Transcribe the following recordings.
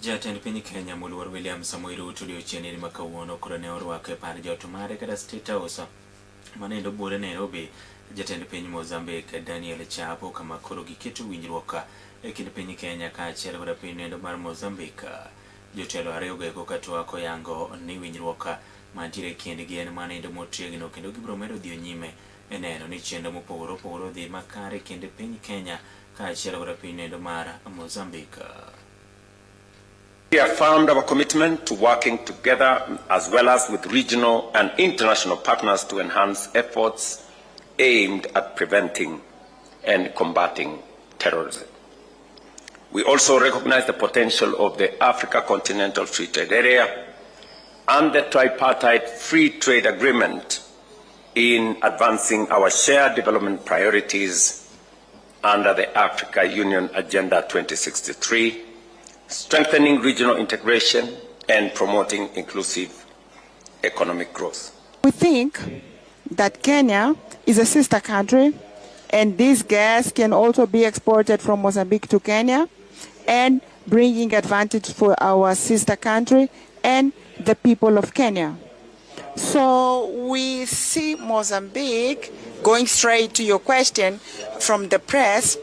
Jatend piny Kenya moluor William Samoei Ruto odiochieng' ni makawuono koro ne orwako e par jot mare kada State House manendo bure Nairobi. Jatend piny Mozambique Daniel Chapo kama koro giketo winjruok e kind piny Kenya kaachiel kod piny nendo mar Mozambique. Jotelo ariyo go katwako yango ni winjruok mantiere kindgi en manendo motegno kendo gibiro medo dhi nyime e neno ni chenro mopogore opogore dhi makare kind piny Kenya kaachiel kod piny nendo mar Mozambique. We affirmed our commitment to working together as well as with regional and international partners to enhance efforts aimed at preventing and combating terrorism. We also recognize the potential of the Africa Continental Free Trade Area and the tripartite free trade agreement in advancing our shared development priorities under the Africa Union Agenda 2063, strengthening regional integration and promoting inclusive economic growth. We think that Kenya is a sister country, and this gas can also be exported from Mozambique to Kenya and bringing advantage for our sister country and the people of Kenya. So we see Mozambique, going straight to your question from the press,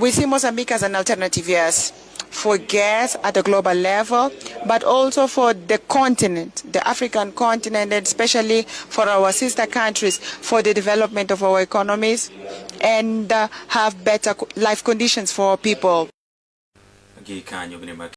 we see Mozambique as an alternative, yes, for gas at a global level, but also for the continent, the African continent, and especially for our sister countries, for the development of our economies and have better life conditions for our people.